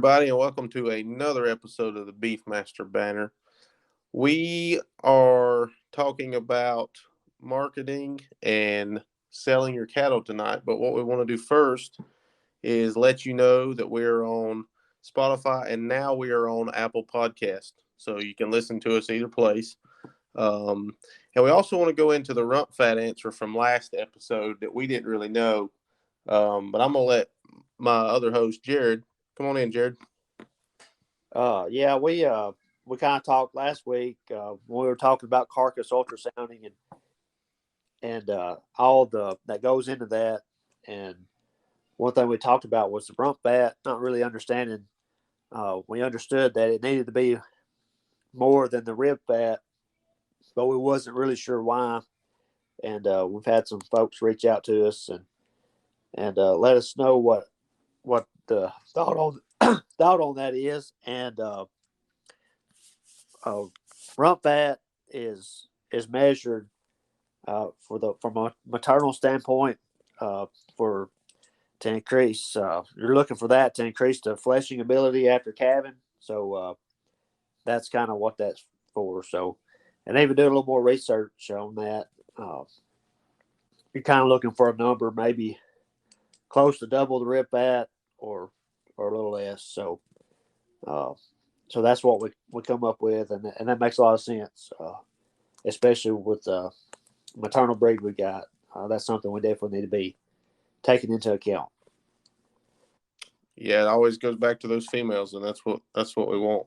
everybody, and welcome to another episode of the Beefmaster banner. We are talking about marketing and selling your cattle tonight, but what we want to do first is let you know that we're on Spotify and now we are on Apple Podcast, so you can listen to us either place. And we also want to go into the rump fat answer from last episode that we didn't really know, but I'm going to let my other host, Jared, come on in, Jared. Yeah, we kind of talked last week when we were talking about carcass ultrasounding and all that goes into that. And one thing we talked about was the rump fat. Not really understanding. We understood that it needed to be more than the rib fat, but we wasn't really sure why. And we've had some folks reach out to us and let us know what the thought on that is. And rump fat is measured from a maternal standpoint to increase. You're looking for that to increase the fleshing ability after calving. So that's kind of what that's for. So, and they've been doing a little more research on that. You're kind of looking for a number maybe close to double the rib fat or a little less. So that's what we come up with, and that makes a lot of sense, especially with the maternal breed we got. That's something we definitely need to be taking into account. Yeah, it always goes back to those females, and that's what we want.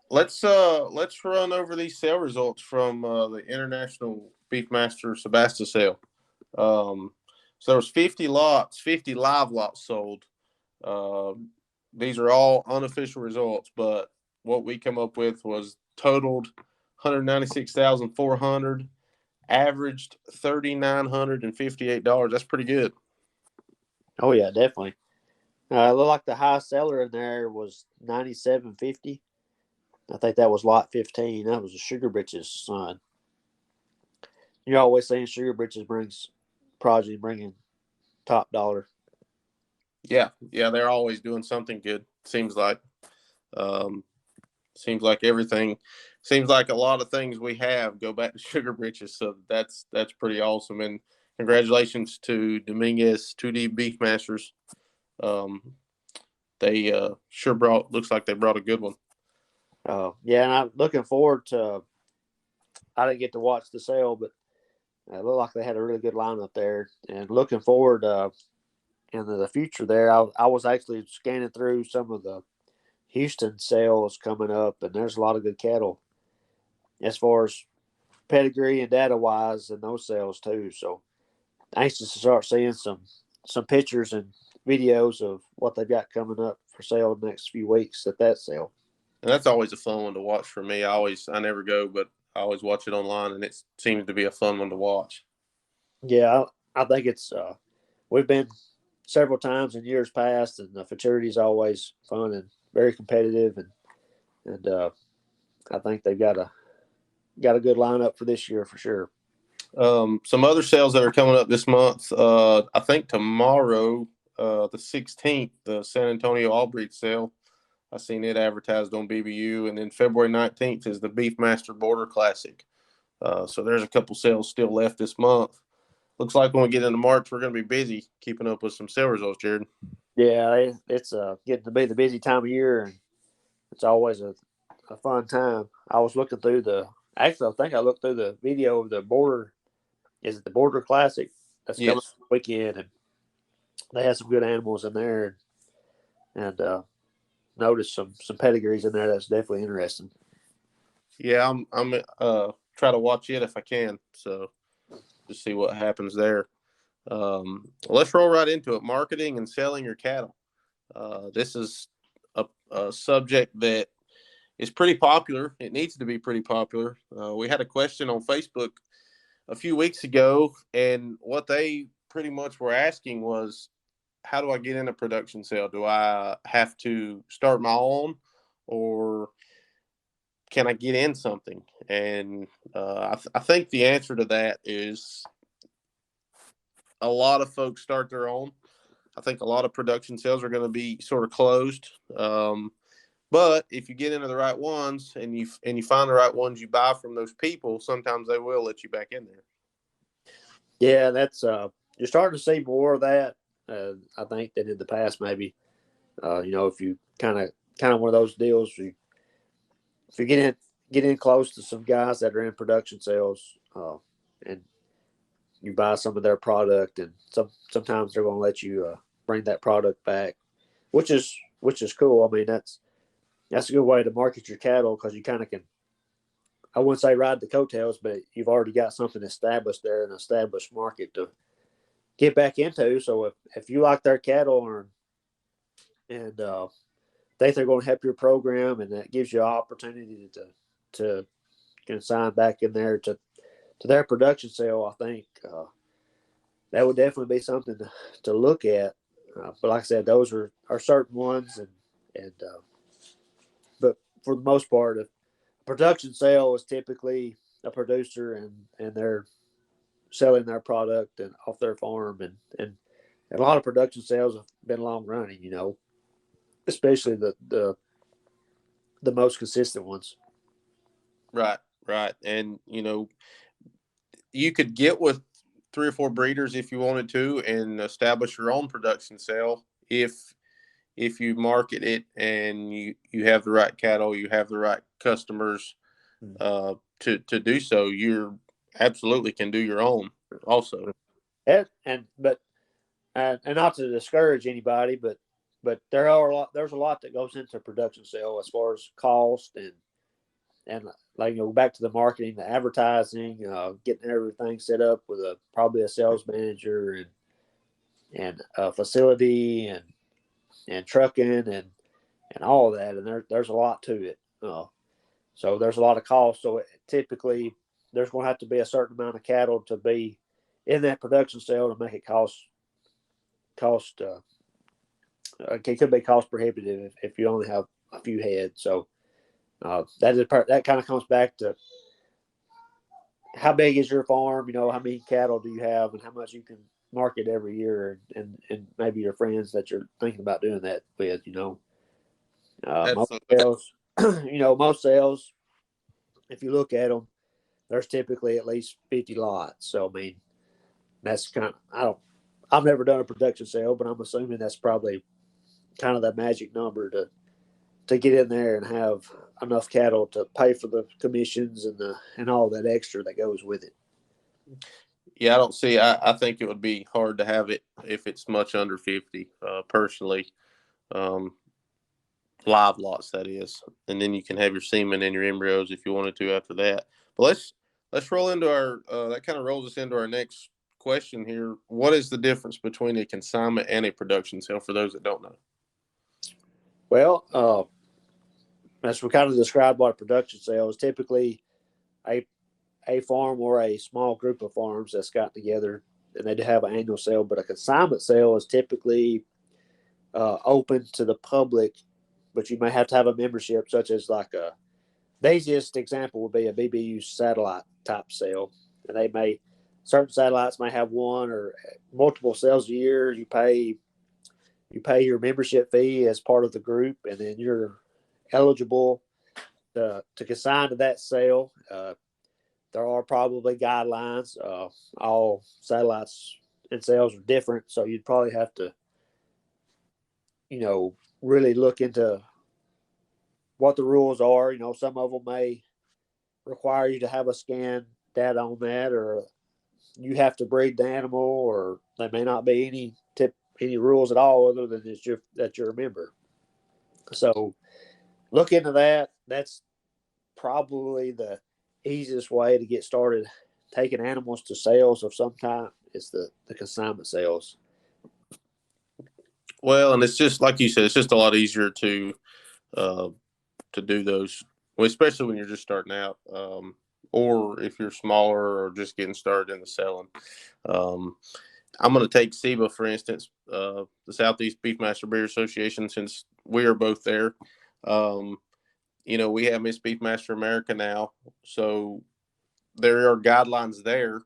Let's run over these sale results from the International Beefmaster Sebasta sale. So there was 50 live lots sold. These are all unofficial results, but what we come up with was totaled 196,400, averaged $3,958. That's pretty good. Oh yeah, definitely. It looked like the highest seller in there was 97.50. I think that was lot 15. That was a Sugar Britches son. You're always saying Sugar Britches bringing top dollar. Yeah, they're always doing something good. Seems like everything. Seems like a lot of things we have go back to Sugar Britches, so that's pretty awesome. And congratulations to Dominguez 2D Beefmasters. They looks like they brought a good one. Yeah, and I'm looking forward to. I didn't get to watch the sale, but it looked like they had a really good lineup there. And looking forward into the future there. I was actually scanning through some of the Houston sales coming up, and there's a lot of good cattle as far as pedigree and data wise in those sales too. So anxious to start seeing some pictures and videos of what they've got coming up for sale in the next few weeks at that sale. And that's always a fun one to watch for me. I never go, but I always watch it online, and it seems to be a fun one to watch. Yeah, I think it's we've been several times in years past, and the futurity is always fun and very competitive, and I think they've got a good lineup for this year for sure. Some other sales that are coming up this month. I think tomorrow, the 16th, the San Antonio All Breed sale. I seen it advertised on BBU, and then February 19th is the Beefmaster Border Classic. So there's a couple sales still left this month. Looks like when we get into March, we're going to be busy keeping up with some sale results, Jared. Yeah, it's getting to be the busy time of year, and it's always a fun time. I was looking through I think I looked through the video of the border. Is it the Border Classic that's coming this weekend? And they had some good animals in there, and noticed some pedigrees in there that's definitely interesting. Yeah, I'm try to watch it if I can, so just see what happens there. Let's roll right into it. Marketing and selling your cattle. This is a subject that is pretty popular. It needs to be pretty popular. We had a question on Facebook a few weeks ago, and what they pretty much were asking was, how do I get in a production sale? Do I have to start my own, or can I get in something? And I think the answer to that is a lot of folks start their own. I think a lot of production sales are going to be sort of closed. But if you get into the right ones and you find the right ones you buy from those people, sometimes they will let you back in there. Yeah, that's you're starting to see more of that. I think than in the past, maybe. If you kind of one of those deals, if you get in close to some guys that are in production sales, and you buy some of their product, and sometimes they're going to let you bring that product back, which is cool. I mean, that's a good way to market your cattle because you kind of can. I wouldn't say ride the coattails, but you've already got something established there, an established market to get back into. So if you like their cattle and think they're going to help your program, and that gives you an opportunity to consign back in there to their production sale, I think that would definitely be something to look at. But like I said, those are certain ones, and but for the most part, a production sale is typically a producer and they're selling their product and off their farm, and a lot of production sales have been long running, especially the most consistent ones. Right, right. And, you could get with 3 or 4 breeders if you wanted to and establish your own production sale if you market it and you have the right cattle, you have the right customers to do so. You absolutely can do your own also. And not to discourage anybody, but there's a lot that goes into production sale as far as cost and like back to the marketing, the advertising, getting everything set up with probably a sales manager and a facility and trucking and all of that, and there's a lot to it. So there's a lot of cost. So typically there's going to have to be a certain amount of cattle to be in that production sale to make it cost. It could be cost prohibitive if you only have a few heads. So that kind of comes back to how big is your farm? How many cattle do you have, and how much you can market every year, and maybe your friends that you're thinking about doing that with. Most Absolutely. sales, most sales, if you look at them, there's typically at least 50 lots. So I mean, that's I've never done a production sale, but I'm assuming that's probably kind of the magic number to get in there and have enough cattle to pay for the commissions and all that extra that goes with it. Yeah, I don't see. I think it would be hard to have it if it's much under 50. Personally, um, live lots that is, and then you can have your semen and your embryos if you wanted to after that. But let's roll into our. That kind of rolls us into our next question here. What is the difference between a consignment and a production sale for those that don't know? Well, as we kind of described what a production sale is, typically a farm or a small group of farms that's got together and they do have an annual sale. But a consignment sale is typically open to the public, but you may have to have a membership, such as the easiest example would be a BBU satellite type sale, and certain satellites may have one or multiple sales a year. You pay your membership fee as part of the group, and then you're eligible to consign to that sale. There are probably guidelines. All satellites and sales are different, so you'd probably have to, really look into what the rules are. Some of them may require you to have a scan data on that, or you have to breed the animal, or there may not be any rules at all other than that you're a member. So look into that. That's probably the easiest way to get started taking animals to sales of some kind is the consignment sales. Well, and it's just like you said, it's just a lot easier to do those, well, especially when you're just starting out, or if you're smaller or just getting started in the selling. I'm going to take SEBA, for instance, the Southeast Beefmaster Breeder Association, since we are both there. We have Miss Beefmaster America now, so there are guidelines there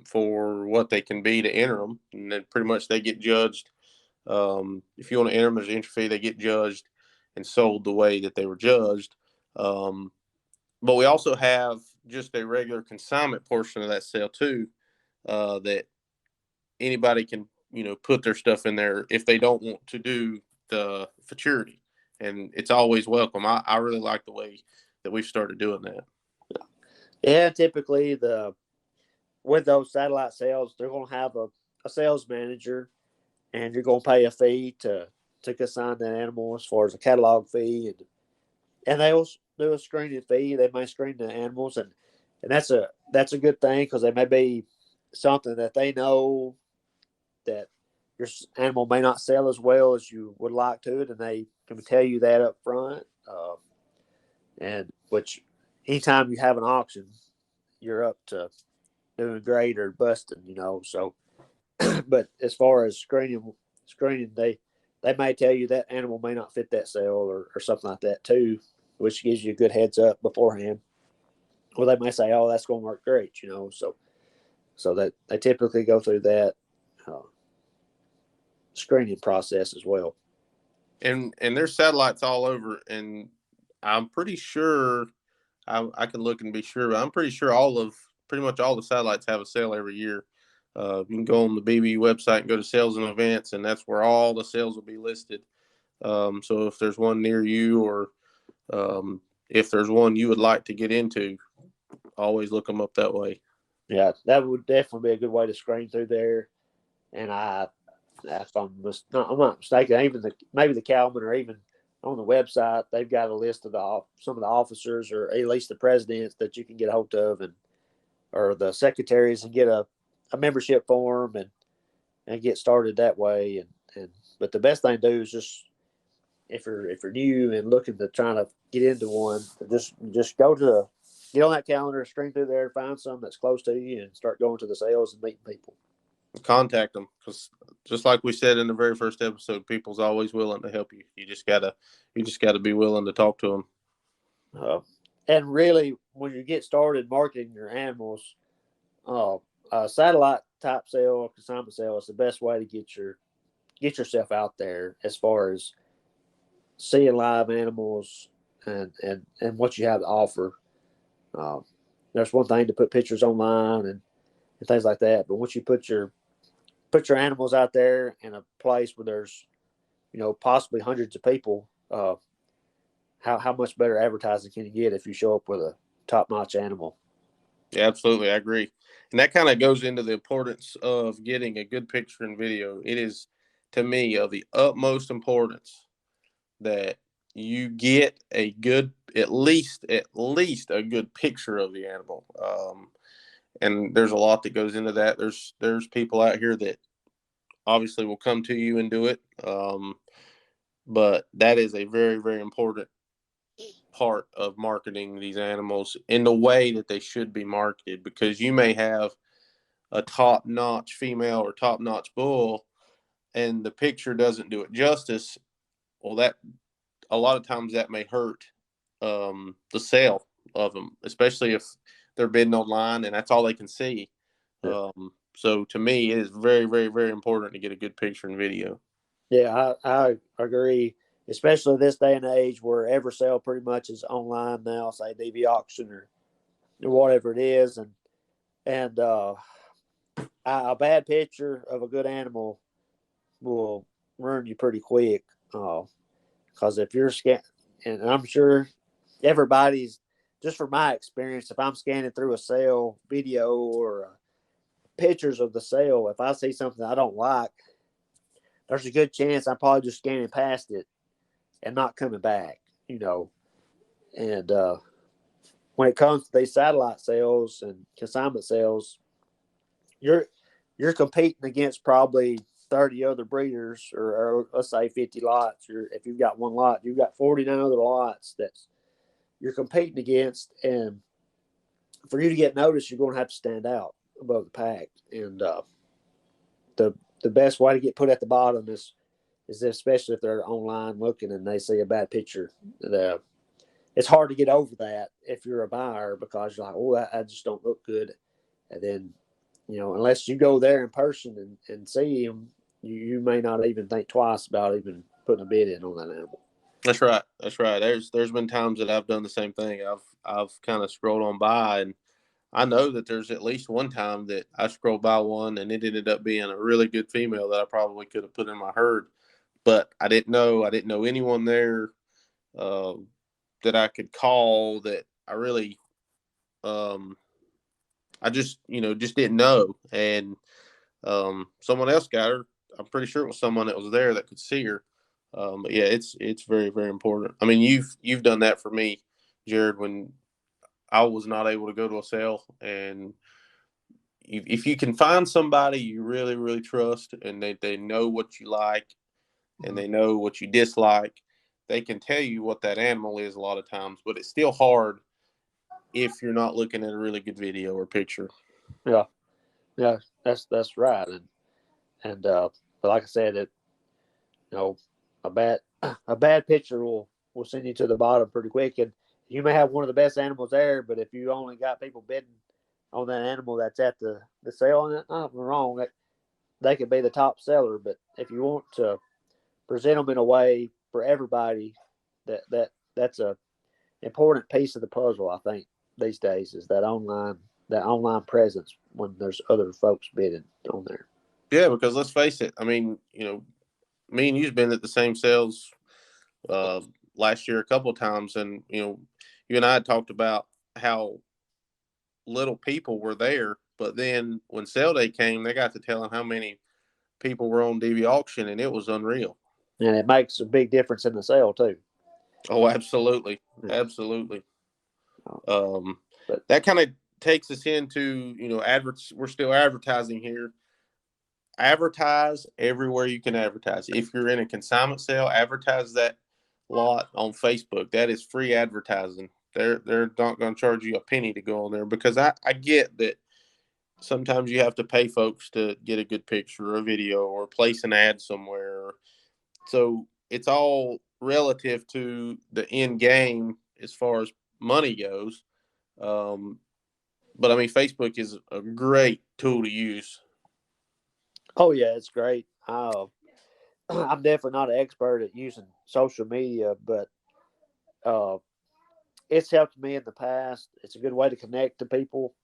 for what they can be to enter them, and then pretty much they get judged If you want to enter them as an entry fee, they get judged and sold the way that they were judged. But we also have just a regular consignment portion of that sale too, that anybody can, put their stuff in there if they don't want to do the futurity. And it's always welcome. I really like the way that we've started doing that. Yeah, typically with those satellite sales, they're going to have a sales manager, and you're going to pay a fee to consign that animal as far as a catalog fee, and they'll do a screening fee. They may screen the animals, and that's a good thing because they may be something that they know that your animal may not sell as well as you would like to it, and they can tell you that up front. And which anytime you have an auction, you're up to doing great or busting, So, but as far as screening, they may tell you that animal may not fit that sale or something like that too, which gives you a good heads up beforehand. Well, they may say, "Oh, that's going to work great," So that they typically go through that screening process as well. And there's satellites all over, and I'm pretty sure I can look and be sure, but I'm pretty sure pretty much all the satellites have a sale every year. You can go on the BB website and go to sales and events, and that's where all the sales will be listed. So if there's one near you, or if there's one you would like to get into, always look them up that way. Yeah, that would definitely be a good way to screen through there. And if I'm not mistaken, even maybe the Calvin or even on the website, they've got a list of some of the officers or at least the presidents that you can get a hold of, or the secretaries, and get a membership form and get started that way. But the best thing to do is just if you're new and looking to trying to get into one, just get on that calendar, screen through there, find some that's close to you, and start going to the sales and meeting people. Contact them, because just like we said in the very first episode, people's always willing to help you. You just gotta be willing to talk to them. And really, when you get started marketing your animals, satellite type sale, consignment sale is the best way to get yourself out there as far as seeing live animals and what you have to offer. There's one thing to put pictures online and things like that, but once you put your animals out there in a place where there's possibly hundreds of people, how much better advertising can you get if you show up with a top-notch animal? Yeah, absolutely, I agree. And that kind of goes into the importance of getting a good picture and video. It is, to me, of the utmost importance that you get a good, at least a good picture of the animal. And there's a lot that goes into that. There's people out here that obviously will come to you and do it. But that is a very, very important part of marketing these animals in the way that they should be marketed, because you may have a top-notch female or top-notch bull and the picture doesn't do it justice. Well, that a lot of times that may hurt the sale of them, especially if they're bidding online and that's all they can see. Yeah. So to me, it is very, very, very important to get a good picture and video. Yeah, I agree, especially this day and age where every sale pretty much is online now, say DV auction or whatever it is, and a bad picture of a good animal will ruin you pretty quick. Because if you're and I'm sure everybody's, just from my experience, if I'm scanning through a sale video or pictures of the sale, if I see something I don't like, there's a good chance I'm probably just scanning past it and not coming back, And when it comes to these satellite sales and consignment sales, you're competing against probably 30 other breeders, or let's say 50 lots. If you've got one lot, you've got 49 other lots that you're competing against, and for you to get noticed, you're going to have to stand out above the pack. And the best way to get put at the bottom is especially if they're online looking and they see a bad picture. It's hard to get over that if you're a buyer, because you're like, oh, I just don't look good. And then, unless you go there in person and see them, you may not even think twice about even putting a bid in on that animal. That's right. That's right. There's been times that I've done the same thing. I've kind of scrolled on by, and I know that there's at least one time that I scrolled by one and it ended up being a really good female that I probably could have put in my herd, but I didn't know anyone there uh, that I could call that I really I just just didn't know, and someone else got her. I'm pretty sure it was someone that was there that could see her. But yeah, it's very, very important. I mean, you've done that for me, Jared, when I was not able to go to a sale, and if you can find somebody you really, really trust, and they know what you like and they know what you dislike, they can tell you what that animal is a lot of times. But it's still hard if you're not looking at a really good video or picture. Yeah, yeah, that's right. And but like I said, it you know a bad a bad picture will send you to the bottom pretty quick, and you may have one of the best animals there, but if you only got people bidding on that animal that's at the sale, and nothing wrong, they could be the top seller, but if you want to present them in a way for everybody, that's a important piece of the puzzle. I think these days is that online presence when there's other folks bidding on there. Yeah, because let's face it. I mean, me and you've been at the same sales uh, last year a couple of times, and you and I had talked about how little people were there. But then when sale day came, they got to telling how many people were on DV auction, and it was unreal. And it makes a big difference in the sale too. Oh, absolutely, Yeah. absolutely. But That kind of takes us into we're still advertising here. Advertise everywhere you can advertise. If you're in a consignment sale, advertise that lot on Facebook. That is free advertising. They're not going to charge you a penny to go on there, because I get that sometimes you have to pay folks to get a good picture or a video or place an ad somewhere. So it's all relative to the end game as far as money goes. Um, but I mean, Facebook is a great tool to use. oh yeah, it's great. I'm definitely not an expert at using social media, but uh, it's helped me in the past. It's a good way to connect to people,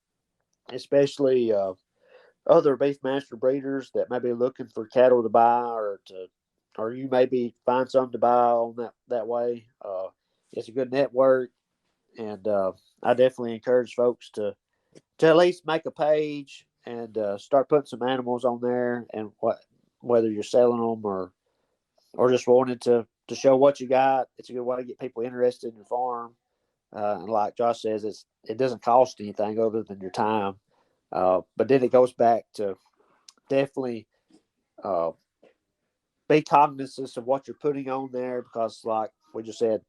especially other Beefmaster breeders that may be looking for cattle to buy or you maybe find something to buy on that way. It's a good network, and I definitely encourage folks to at least make a page and start putting some animals on there, and whether you're selling them or just wanting to show what you got. It's a good way to get people interested in your farm. And like Josh says, it doesn't cost anything other than your time. But then it goes back to definitely uh, be cognizant of what you're putting on there, because, like we just said,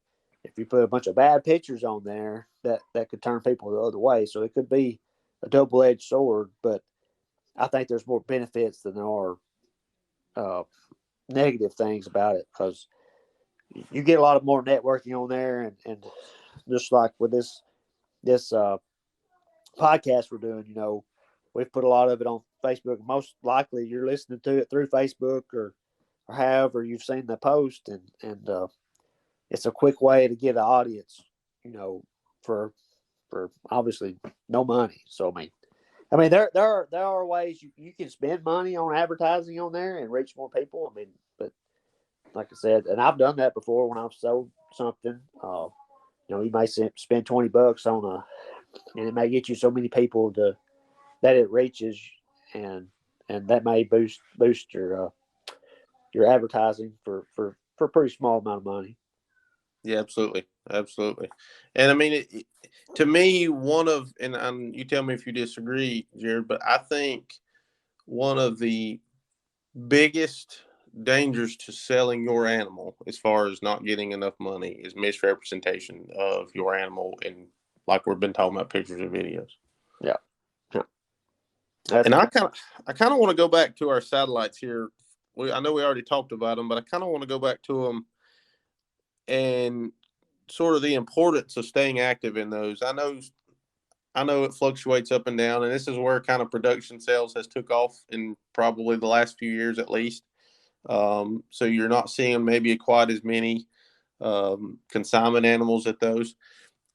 if you put a bunch of bad pictures on there, that could turn people the other way. So it could be a double-edged sword. But I think there's more benefits than there are uh, negative things about it, because you get a lot of more networking on there, and just like with this podcast we're doing, we've put a lot of it on Facebook. Most likely, you're listening to it through Facebook or however you've seen the post, and it's a quick way to get an audience, for obviously no money. So I mean, there are ways you can spend money on advertising on there and reach more people. I mean, but like I said, and I've done that before when I've sold something. You may spend $20 and it may get you so many people that it reaches, and that may boost your advertising for a pretty small amount of money. Yeah, absolutely, absolutely. And I mean, to me, and you tell me if you disagree, Jared, but I think one of the biggest dangers to selling your animal, as far as not getting enough money, is misrepresentation of your animal, and like we've been talking about, pictures and videos. Yeah, yeah. And I kind of want to go back to our satellites here. I know we already talked about them, but I kind of want to go back to them and sort of the importance of staying active in those. I know it fluctuates up and down, and this is where kind of production sales has took off in probably the last few years at least. So you're not seeing maybe quite as many consignment animals at those.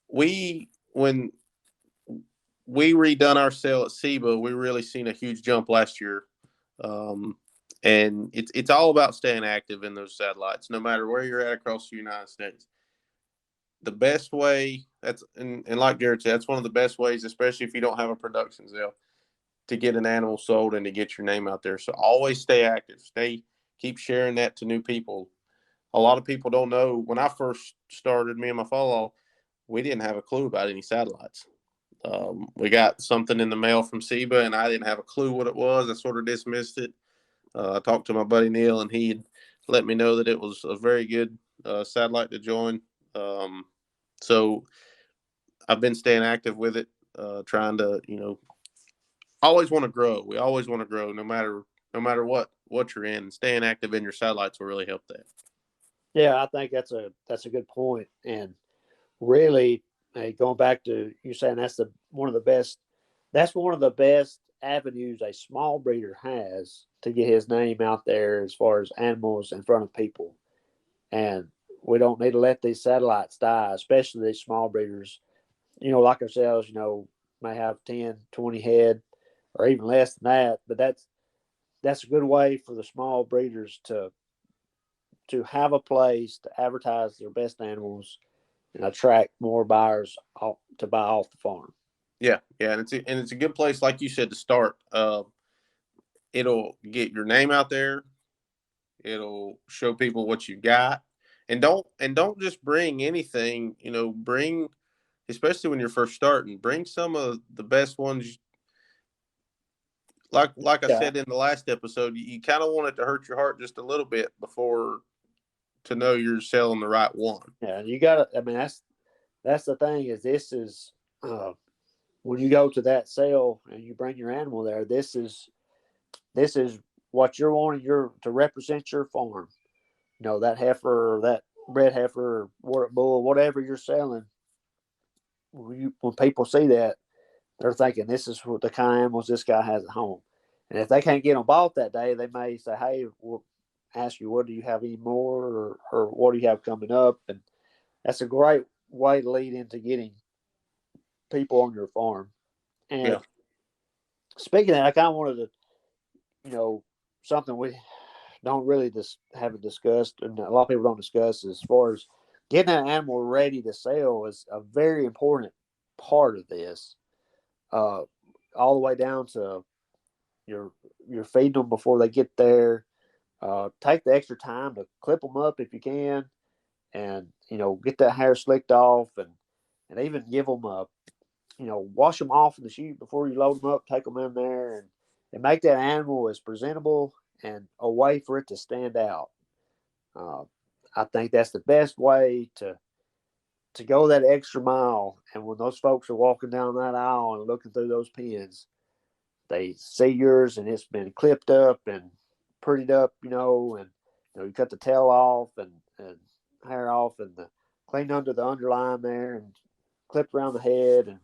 When we redone our sale at SEBA, we really seen a huge jump last year. Um, and it's all about staying active in those satellites, no matter where you're at across the United States. The best way and like Jared said, that's one of the best ways, especially if you don't have a production sale, to get an animal sold and to get your name out there. So always stay active. Keep sharing that to new people. A lot of people don't know. When I first started, me and my father, we didn't have a clue about any satellites. We got something in the mail from SEBA, and I didn't have a clue what it was. I sort of dismissed it. I talked to my buddy Neil, and he let me know that it was a very good satellite to join. So I've been staying active with it, trying to, always want to grow. We always want to grow, no matter what you're in. Staying active in your satellites will really help that. Yeah, I think that's a good point. And really, going back to you saying that's one of the best avenues a small breeder has to get his name out there as far as animals in front of people. And we don't need to let these satellites die, especially these small breeders, like ourselves, may have 10, 20 head or even less than that. But that's a good way for the small breeders to have a place to advertise their best animals and attract more buyers to buy off the farm. Yeah, yeah, and it's a good place, like you said, to start. It'll get your name out there. It'll show people what you got, and don't just bring anything. Bring, especially when you're first starting, bring some of the best ones. Like I Yeah, said in the last episode, you kind of want it to hurt your heart just a little bit before to know you're selling the right one. yeah, you got to. I mean, that's the thing is this is when you go to that sale and you bring your animal there. This is what you're wanting your to represent your farm. That heifer or that red heifer or bull, whatever you're selling. When people see that, they're thinking this is what the kind of animals this guy has at home. And if they can't get them bought that day, they may say, "Hey, we'll ask you, what do you have any more, or what do you have coming up?" And that's a great way to lead into getting people on your farm. Yeah, And speaking of that, I kind of wanted to, you know, something we don't really haven't discussed, and a lot of people don't discuss as far as getting an animal ready to sell is a very important part of this. Uh, all the way down to your feeding them before they get there. Take the extra time to clip them up if you can, and get that hair slicked off, and even give them a wash them off in the chute before you load them up. Take them in there and make that animal as presentable and a way for it to stand out. Uh, I think that's the best way to go that extra mile. And when those folks are walking down that aisle and looking through those pens, they see yours and it's been clipped up and prettied up, and you cut the tail off and hair off and clean under the underline there and clipped around the head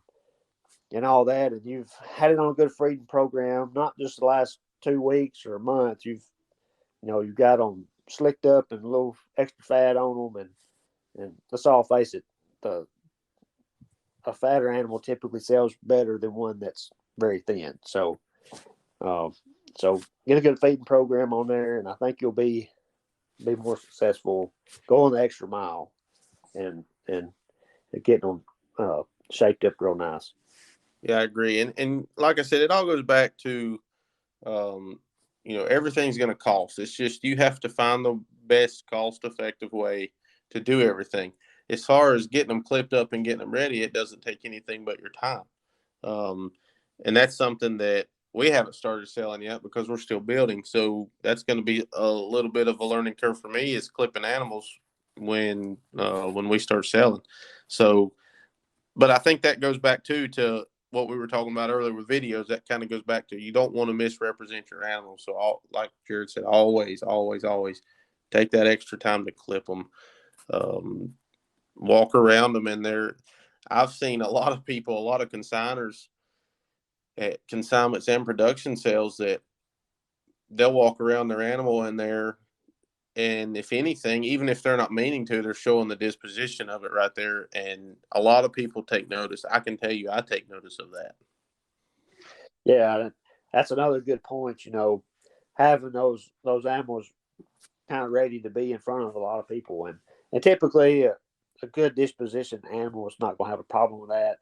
and all that. And you've had it on a good feeding program, not just the last 2 weeks or a month. You've got them slicked up and a little extra fat on them. And let's all face it, the a fatter animal typically sells better than one that's very thin. Um, so get a good feeding program on there, and I think you'll be more successful going the extra mile and getting them shaped up real nice. yeah, I agree. And like I said, it all goes back to um, everything's going to cost. It's just you have to find the best cost effective way to do everything. As far as getting them clipped up and getting them ready, it doesn't take anything but your time. Um, and that's something that we haven't started selling yet because we're still building. So that's going to be a little bit of a learning curve for me is clipping animals when we start selling. So, but I think that goes back to what we were talking about earlier with videos. That kind of goes back to you don't want to misrepresent your animals. So, like Jared said, always, always, always take that extra time to clip them, um, walk around them, and there. I've seen a lot of people, a lot of consigners at consignments and production sales that they'll walk around their animal and And if anything, even if they're not meaning to, they're showing the disposition of it right there. And a lot of people take notice. I can tell you, I take notice of that. Yeah, that's another good point. Having those animals kind of ready to be in front of a lot of people, and typically a good disposition animal is not going to have a problem with that.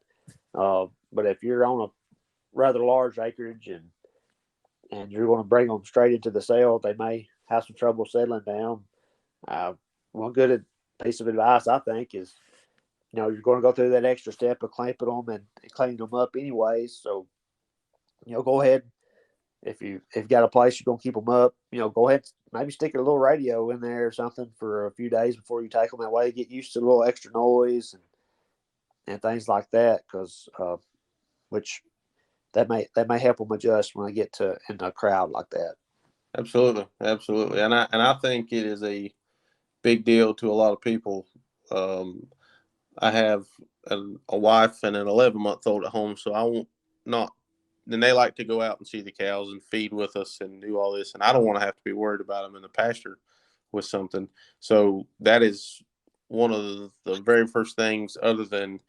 But if you're on a rather large acreage and you're going to bring them straight into the sale, they may have some trouble settling down. One good piece of advice I think is, you're going to go through that extra step of clamping them and cleaning them up anyways. So, go ahead. If you've got a place you're going to keep them up, go ahead, maybe stick a little radio in there or something for a few days before you take them. That way you get used to a little extra noise and things like that, because which that may help them adjust when they get to in a crowd like that. Absolutely, absolutely, and I think it is a big deal to a lot of people. I have a wife and an 11-month-old at home, so I won't not. Then they like to go out and see the cows and feed with us and do all this, and I don't want to have to be worried about them in the pasture with something. So that is one of the very first things, other than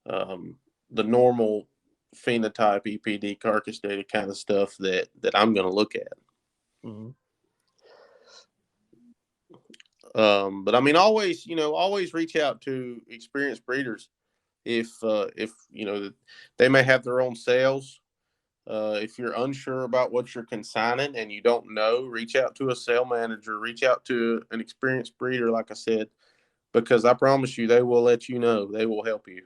the normal phenotype, EPD, carcass data kind of stuff that I'm going to look at. Mm-hmm. But I mean, always reach out to experienced breeders if they may have their own sales. If you're unsure about what you're consigning and you don't know, reach out to a sale manager, reach out to an experienced breeder, like I said, because I promise you, they will let you know. They will help you.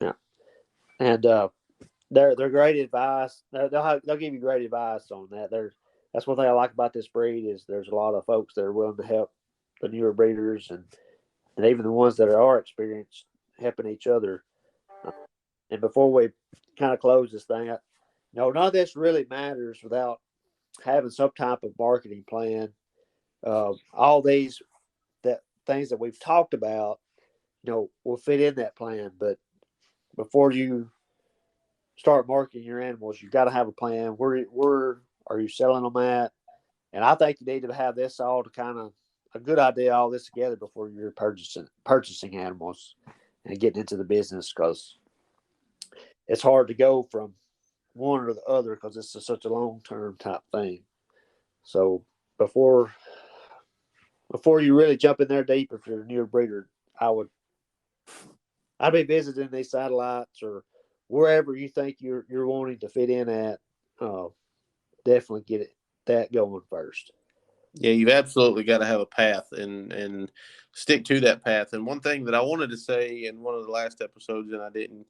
Yeah, and they're great advice. They'll give you great advice on that. That's one thing I like about this breed is there's a lot of folks that are willing to help the newer breeders and even the ones that are experienced helping each other. And before we kind of close this thing, none of this really matters without having some type of marketing plan. All these things that we've talked about, will fit in that plan. But before you start marketing your animals, you got to have a plan. Where are you selling them at? And I think you need to have this all to kind of a good idea all this together before you're purchasing animals and getting into the business, because it's hard to go from one or the other because it's such a long term type thing. So before you really jump in there deep, if you're a newer breeder, I'd be visiting these satellites or wherever you think you're wanting to fit in at. Definitely get that going first. Yeah, you've absolutely got to have a path and stick to that path. And one thing that I wanted to say in one of the last episodes, and I didn't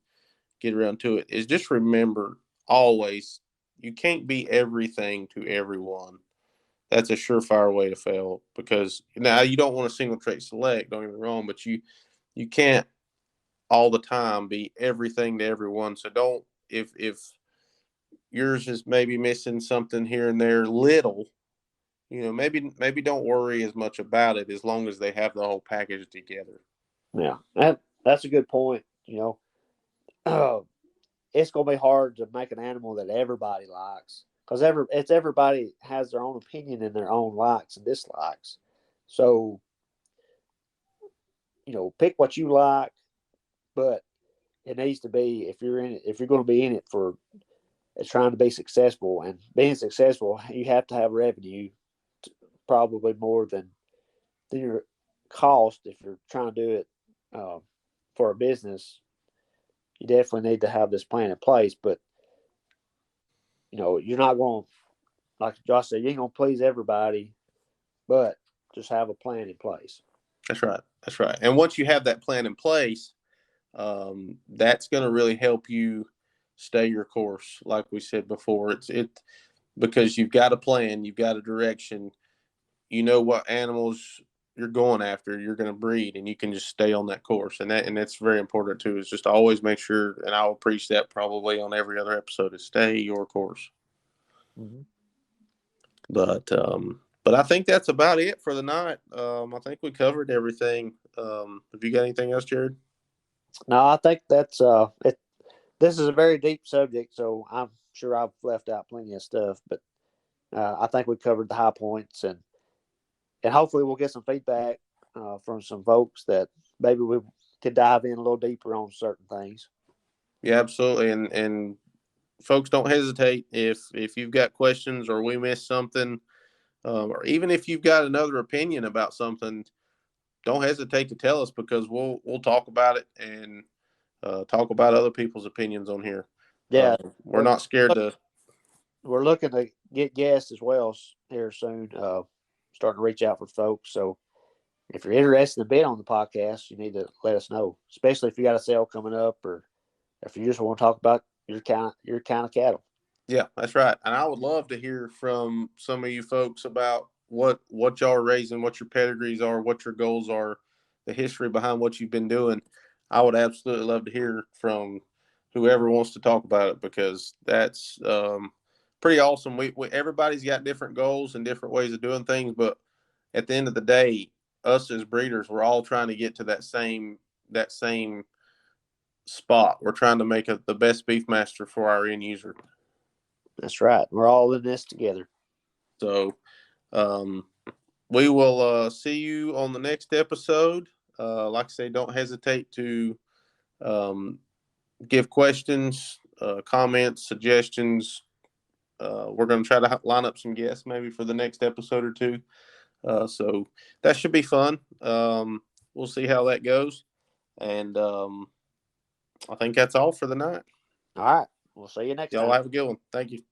get around to it, is just remember always you can't be everything to everyone. That's a surefire way to fail, because now you don't want to single trait select, don't get me wrong, but you can't all the time be everything to everyone. So don't, if yours is maybe missing something here and there little, maybe don't worry as much about it as long as they have the whole package together. Yeah, that's a good point. Uh, it's gonna be hard to make an animal that everybody likes, because everybody has their own opinion and their own likes and dislikes. So pick what you like, but it needs to be, if you're in it, if you're going to be in it for trying to be successful, and being successful, you have to have revenue, probably more than your cost. If you're trying to do it for a business, you definitely need to have this plan in place. But you're not going, like Josh said, you ain't going to please everybody, but just have a plan in place. That's right. That's right. And once you have that plan in place, that's going to really help you stay your course. Like we said before, it's because you've got a plan, you've got a direction, you know what animals you're going after, you're going to breed, and you can just stay on that course. And that's very important too. Is just always make sure, and I'll preach that probably on every other episode, is stay your course. Mm-hmm. But I think that's about it for the night. I think we covered everything. Have you got anything else, Jared? No, I think that's it. This is a very deep subject, so I'm sure I've left out plenty of stuff, but I think we covered the high points, and and hopefully we'll get some feedback from some folks that maybe we could dive in a little deeper on certain things. Yeah, absolutely. And folks, don't hesitate if you've got questions or we missed something, or even if you've got another opinion about something, don't hesitate to tell us, because we'll talk about it and talk about other people's opinions on here. Yeah, We're not scared to. we're looking to get guests as well here soon. Starting to reach out for folks. So if you're interested in being on the podcast, you need to let us know, especially if you got a sale coming up, or if you just want to talk about your kind of cattle. Yeah, that's right. And I would love to hear from some of you folks about what y'all are raising, what your pedigrees are, what your goals are, the history behind what you've been doing. I would absolutely love to hear from whoever wants to talk about it, because that's pretty awesome. We everybody's got different goals and different ways of doing things, but at the end of the day, us as breeders, we're all trying to get to that same spot. We're trying to make the best Beefmaster for our end user. That's right. We're all in this together. So we will see you on the next episode. Like I say, don't hesitate to give questions, comments, suggestions. We're going to try to line up some guests maybe for the next episode or two. So that should be fun. We'll see how that goes. And I think that's all for the night. All right. We'll see you next Y'all time. have a good one. Thank you.